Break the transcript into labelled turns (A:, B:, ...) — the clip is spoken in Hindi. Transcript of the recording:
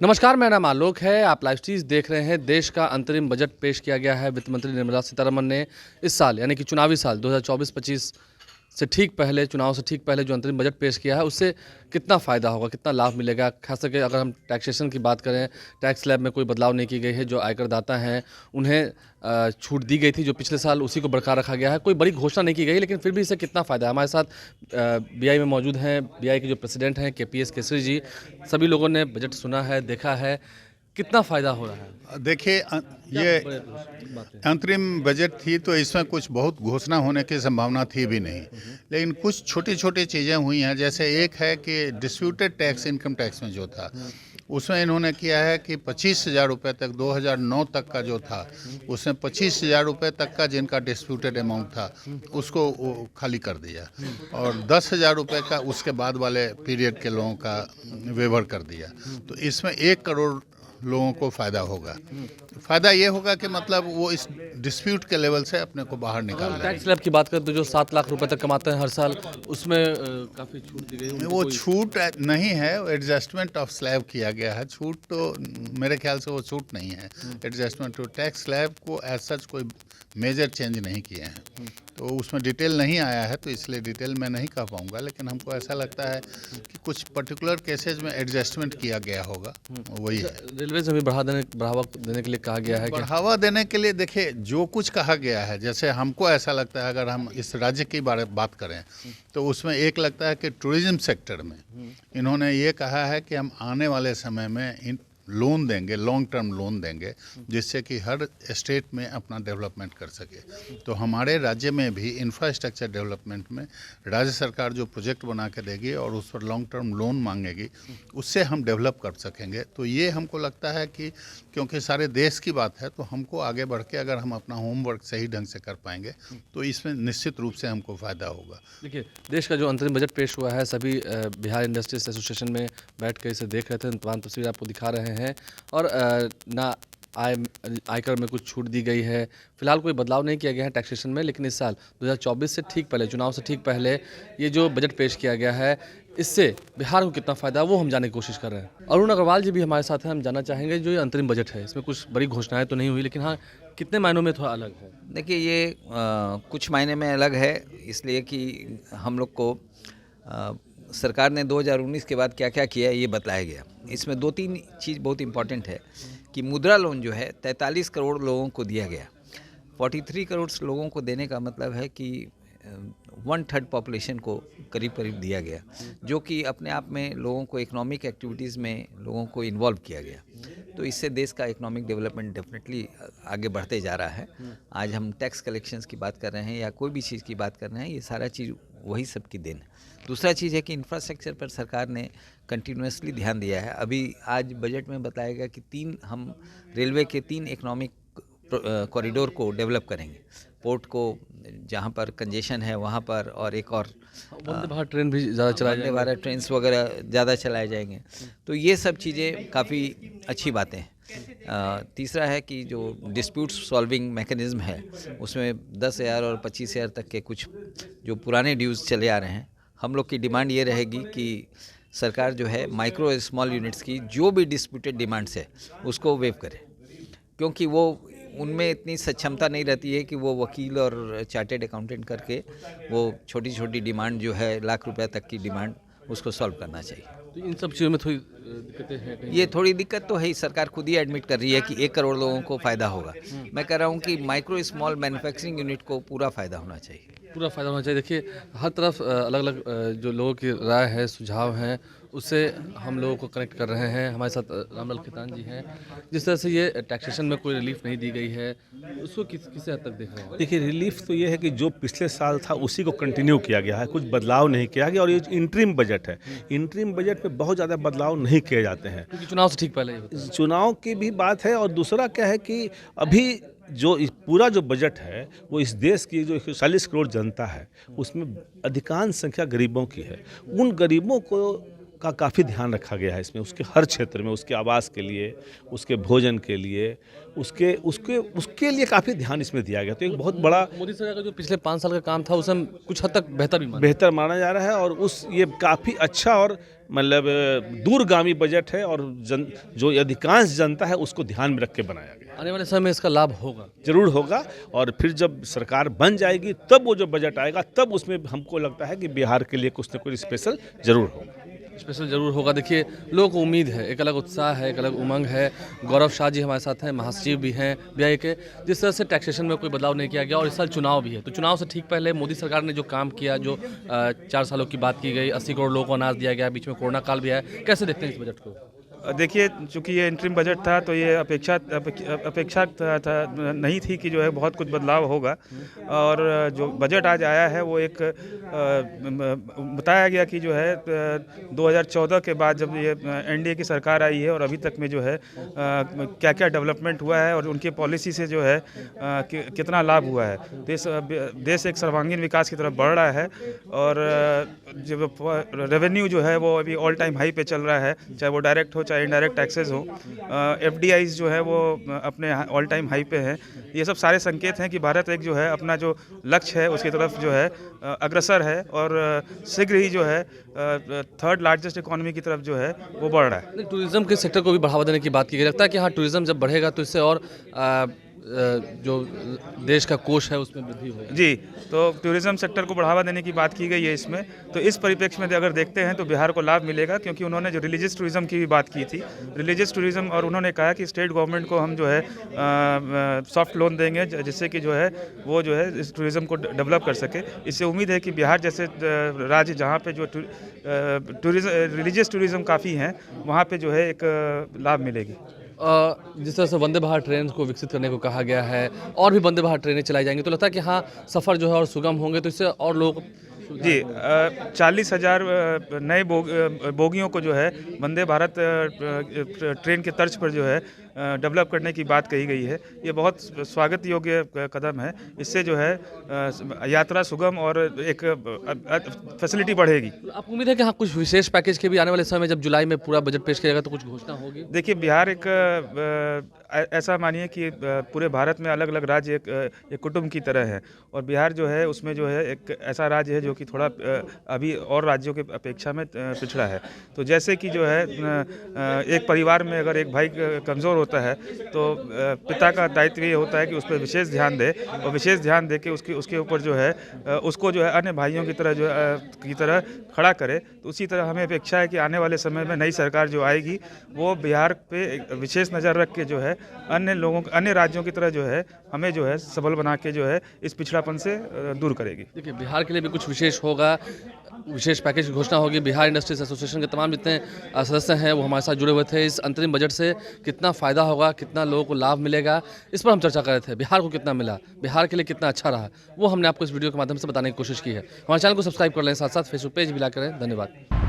A: नमस्कार, मेरा नाम आलोक है। आप लाइव स्ट्रीज देख रहे हैं। देश का अंतरिम बजट पेश किया गया है। वित्त मंत्री निर्मला सीतारमण ने इस साल यानी कि चुनावी साल 2024-25 से ठीक पहले, चुनाव से ठीक पहले जो अंतरिम बजट पेश किया है, उससे कितना फ़ायदा होगा, कितना लाभ मिलेगा। खास करके अगर हम टैक्सेशन की बात करें, टैक्स स्लैब में कोई बदलाव नहीं की गई है। जो आयकरदाता हैं उन्हें छूट दी गई थी जो पिछले साल, उसी को बरकरार रखा गया है। कोई बड़ी घोषणा नहीं की गई, लेकिन फिर भी इससे कितना फ़ायदा है। हमारे साथ बीआई में मौजूद हैं, बीआई के जो प्रेसिडेंट हैं केपीएस केसरी जी। सभी लोगों ने बजट सुना है, देखा है, कितना फ़ायदा हो रहा है।
B: देखिए ये अंतरिम बजट थी तो इसमें कुछ बहुत घोषणा होने की संभावना थी भी नहीं, लेकिन कुछ छोटी छोटी चीज़ें हुई हैं। जैसे एक है कि डिस्प्यूटेड टैक्स, इनकम टैक्स में जो था उसमें इन्होंने किया है कि 25,000 रुपये तक, 2009 तक का जो था उसमें 25,000 रुपये तक का जिनका डिस्प्यूटेड अमाउंट था उसको वो खाली कर दिया, और 10,000 रुपये का उसके बाद वाले पीरियड के लोगों का वेवर कर दिया। तो इसमें 1 करोड़ लोगों को फ़ायदा होगा। फ़ायदा ये होगा कि मतलब वो इस डिस्प्यूट के लेवल से अपने को बाहर निकाल लेंगे।
A: टैक्स स्लैब की बात करें तो जो 7 लाख रुपए तक कमाते हैं हर साल, उसमें काफ़ी छूट दी गई है।
B: वो छूट नहीं है, एडजस्टमेंट ऑफ स्लैब किया गया है। छूट तो मेरे ख्याल से वो छूट नहीं है। एडजस्टमेंट तो टैक्स स्लैब को एज सच कोई मेजर चेंज नहीं किए हैं, तो उसमें डिटेल नहीं आया है, तो इसलिए डिटेल मैं नहीं कह पाऊँगा। लेकिन हमको ऐसा लगता है कि कुछ पर्टिकुलर केसेज में एडजस्टमेंट किया गया होगा, वही है।
A: रेलवे से भी बढ़ावा देने के लिए कहा गया है कि
B: बढ़ावा देने के लिए देखिए जो कुछ कहा गया है, जैसे हमको ऐसा लगता है, अगर हम इस राज्य की बात करें तो उसमें एक लगता है कि टूरिज्म सेक्टर में इन्होंने ये कहा है कि हम आने वाले समय में लोन देंगे, लॉन्ग टर्म लोन देंगे, जिससे कि हर स्टेट में अपना डेवलपमेंट कर सके। तो हमारे राज्य में भी इंफ्रास्ट्रक्चर डेवलपमेंट में राज्य सरकार जो प्रोजेक्ट बना के देगी और उस पर लॉन्ग टर्म लोन मांगेगी, उससे हम डेवलप कर सकेंगे। तो ये हमको लगता है कि क्योंकि सारे देश की बात है, तो हमको आगे बढ़ के अगर हम अपना होमवर्क सही ढंग से कर पाएंगे तो इसमें निश्चित रूप से हमको फ़ायदा होगा।
A: देखिए, देश का जो अंतरिम बजट पेश हुआ है, सभी बिहार इंडस्ट्रीज एसोसिएशन में बैठ कर इसे देख रहे थे। तमाम तस्वीर आपको दिखा रहे हैं। और ना आयकर में कुछ छूट दी गई है। फिलहाल कोई बदलाव नहीं किया गया है टैक्सेशन में, लेकिन इस साल 2024 से ठीक पहले, चुनाव से ठीक पहले ये जो बजट पेश किया गया है, इससे बिहार को कितना फ़ायदा है वो हम जानने की कोशिश कर रहे हैं। अरुण अग्रवाल जी भी हमारे साथ हैं। हम जानना चाहेंगे जो ये अंतरिम बजट है, इसमें कुछ बड़ी घोषणाएं तो नहीं हुई, लेकिन हाँ, कितने मायनों में थोड़ा अलग है।
C: देखिए ये कुछ मायने में अलग है, इसलिए कि हम लोग को सरकार ने 2019 के बाद क्या क्या किया ये बताया गया। इसमें 2-3 चीज़ बहुत इम्पॉर्टेंट है कि मुद्रा लोन जो है 43 करोड़ लोगों को दिया गया। 43 करोड़ लोगों को देने का मतलब है कि 1/3 पॉपुलेशन को करीब करीब दिया गया, जो कि अपने आप में लोगों को इकोनॉमिक एक्टिविटीज़ में लोगों को इन्वॉल्व किया गया। तो इससे देश का इकोनॉमिक डेवलपमेंट डेफिनेटली आगे बढ़ते जा रहा है। आज हम टैक्स कलेक्शंस की बात कर रहे हैं या कोई भी चीज़ की बात कर रहे हैं, ये सारा चीज़ वही सब की देन है। दूसरा चीज़ है कि इंफ्रास्ट्रक्चर पर सरकार ने कंटिन्यूसली ध्यान दिया है। अभी आज बजट में बताया गया कि हम रेलवे के 3 इकोनॉमिक कॉरिडोर को डेवलप करेंगे। पोर्ट को जहाँ पर कंजेशन है वहाँ पर, और एक और
A: वंदे भारत ट्रेन भी ज़्यादा चलाए
C: वंदे भारत ट्रेन वगैरह ज़्यादा चलाए जाएंगे। तो ये सब चीज़ें काफ़ी अच्छी बातें हैं। तीसरा है कि जो डिस्प्यूट सॉल्विंग मैकेनिज़्म है उसमें 10,000 और 25,000 तक के कुछ जो पुराने ड्यूज़ चले आ रहे हैं, हम लोग की डिमांड ये रहेगी कि सरकार जो है माइक्रो स्मॉल यूनिट्स की जो भी डिस्प्यूटेड डिमांड्स है उसको वेव करे, क्योंकि वो उनमें इतनी सक्षमता नहीं रहती है कि वो वकील और चार्टेड अकाउंटेंट करके वो छोटी छोटी डिमांड जो है लाख रुपए तक की डिमांड उसको सॉल्व करना चाहिए।
A: तो इन सब चीज़ों में थोड़ी दिक्कतें हैं कहीं।
C: ये थोड़ी दिक्कत तो है ही, सरकार खुद ही एडमिट कर रही है कि 1 करोड़ लोगों को फ़ायदा होगा। मैं कह रहा हूँ कि माइक्रो स्मॉल मैन्युफैक्चरिंग यूनिट को पूरा फ़ायदा होना चाहिए।
A: पूरा फ़ायदा होना चाहिए। देखिए, हर तरफ अलग अलग जो लोगों की राय है, सुझाव हैं, उससे हम लोगों को कनेक्ट कर रहे हैं। हमारे साथ रामलाल खेतान जी हैं। जिस तरह से ये टैक्सेशन में कोई रिलीफ नहीं दी गई है, उसको किस हद तक देख रहे हैं।
D: देखिए, रिलीफ तो ये है कि जो पिछले साल था उसी को कंटिन्यू किया गया है, कुछ बदलाव नहीं किया गया। और ये इंटरिम बजट है, इंटरिम बजट में बहुत ज़्यादा बदलाव नहीं किए जाते हैं,
A: क्योंकि चुनाव से ठीक पहले ही होता है।
D: चुनाव की भी बात है। और दूसरा क्या है कि अभी जो पूरा जो बजट है वो इस देश की जो 140 करोड़ जनता है उसमें अधिकांश संख्या गरीबों की है। उन गरीबों को का काफ़ी ध्यान रखा गया है इसमें, उसके हर क्षेत्र में, उसके आवास के लिए, उसके भोजन के लिए, उसके उसके उसके लिए काफ़ी ध्यान इसमें दिया गया। तो एक बहुत बड़ा
A: मोदी सरकार का जो पिछले 5 साल का काम था उसे हम कुछ हद तक बेहतर भी मानते
D: बेहतर माना जा रहा है और ये काफ़ी अच्छा और मतलब दूरगामी बजट है और जो अधिकांश जनता है उसको ध्यान में रख के बनाया गया।
A: हैं। आने वाले समय में इसका लाभ होगा।
D: जरूर होगा और फिर जब सरकार बन जाएगी तब वो जो बजट आएगा तब उसमें हमको लगता है कि बिहार के लिए कुछ न कुछ स्पेशल जरूर होगा।
A: स्पेशल जरूर होगा। देखिए लोगों को उम्मीद है, एक अलग उत्साह है, एक अलग उमंग है। गौरव शाह जी हमारे साथ हैं, महासचिव भी हैं बीआई के। जिस तरह से टैक्सेशन में कोई बदलाव नहीं किया गया और इस साल चुनाव भी है, तो चुनाव से ठीक पहले मोदी सरकार ने जो काम किया, जो 4 सालों की बात की गई, 80 करोड़ लोगों को अनाज दिया गया, बीच में कोरोना काल भी आया, कैसे देखते हैं इस बजट को?
E: देखिए, चूँकि ये इंटरिम बजट था तो ये अपेक्षा नहीं थी कि जो है बहुत कुछ बदलाव होगा। और जो बजट आज आया है वो एक बताया गया कि जो है 2014 के बाद जब ये एनडीए की सरकार आई है और अभी तक में जो है क्या क्या डेवलपमेंट हुआ है और उनकी पॉलिसी से जो है कितना लाभ हुआ है। देश एक सर्वांगीण विकास की तरफ बढ़ रहा है और जो रेवेन्यू जो है वो अभी ऑल टाइम हाई पे चल रहा है, चाहे वो डायरेक्ट हो चाहे इनडायरेक्ट टैक्सेस हो। एफडीआईज जो है वो अपने ऑल टाइम हाई पे हैं। ये सब सारे संकेत हैं कि भारत एक जो है अपना जो लक्ष्य है उसकी तरफ जो है अग्रसर है और शीघ्र ही जो है 3rd लार्जेस्ट इकोनॉमी की तरफ जो है वो बढ़ रहा है।
A: टूरिज्म के सेक्टर को भी बढ़ावा देने की बात की गई। लगता है कि हाँ, टूरिज्म जब बढ़ेगा तो इससे और जो देश का कोष है उसमें वृद्धि होगी।
E: जी, तो टूरिज्म सेक्टर को बढ़ावा देने की बात की गई है इसमें। तो इस परिप्रेक्ष्य में अगर देखते हैं तो बिहार को लाभ मिलेगा, क्योंकि उन्होंने जो रिलीजियस टूरिज्म की भी बात की थी, रिलीजियस टूरिज्म, और उन्होंने कहा कि स्टेट गवर्नमेंट को हम जो है सॉफ्ट लोन देंगे जिससे कि जो है वो जो है इस टूरिज्म को डेवलप कर सके। इससे उम्मीद है कि बिहार जैसे राज्य जहाँ पे जो रिलीजियस टूरिज्म काफ़ी हैं वहाँ पे जो है एक लाभ मिलेगी।
A: जिस तरह से वंदे भारत ट्रेन को विकसित करने को कहा गया है और भी वंदे भारत ट्रेनें चलाई जाएंगी, तो लगता है कि हाँ, सफ़र जो है और सुगम होंगे, तो इससे और लोग
E: जी 40,000 नए बोगियों को जो है वंदे भारत ट्रेन के तर्ज पर जो है डेवलप करने की बात कही गई है। ये बहुत स्वागत योग्य कदम है। इससे जो है यात्रा सुगम और एक फैसिलिटी बढ़ेगी।
A: आपको उम्मीद है कि हाँ, कुछ विशेष पैकेज के भी आने वाले समय में जब जुलाई में पूरा बजट पेश किया जाएगा तो कुछ घोषणा होगी?
E: देखिए, बिहार एक ऐसा मानिए कि पूरे भारत में अलग अलग राज्य एक कुटुंब की तरह है और बिहार जो है उसमें जो है एक ऐसा राज्य है जो कि थोड़ा अभी और राज्यों के अपेक्षा में पिछड़ा है। तो जैसे कि जो है एक परिवार में अगर एक भाई कमज़ोर होता है तो पिता का दायित्व ये होता है कि उस पर विशेष ध्यान दे और विशेष ध्यान दे के उसके ऊपर जो है उसको जो है अन्य भाइयों की तरह खड़ा करे। तो उसी तरह हमें अपेक्षा है कि आने वाले समय में नई सरकार जो आएगी वो बिहार पे विशेष नज़र रख के जो है अन्य राज्यों की तरह जो है हमें जो है सबल बना के जो है इस पिछड़ापन से दूर करेगी।
A: देखिए, बिहार के लिए भी कुछ विशेष होगा, विशेष पैकेज की घोषणा होगी। बिहार इंडस्ट्रीज एसोसिएशन के तमाम जितने सदस्य हैं वो हमारे साथ जुड़े हुए थे। इस अंतरिम बजट से कितना फ़ायदा होगा, कितना लोगों को लाभ मिलेगा, इस पर हम चर्चा कर रहे थे। बिहार को कितना मिला, बिहार के लिए कितना अच्छा रहा, वो हमने आपको इस वीडियो के माध्यम से बताने की कोशिश की है। हमारे चैनल को सब्सक्राइब कर लें, साथ साथ फेसबुक पेज भी ला करें। धन्यवाद।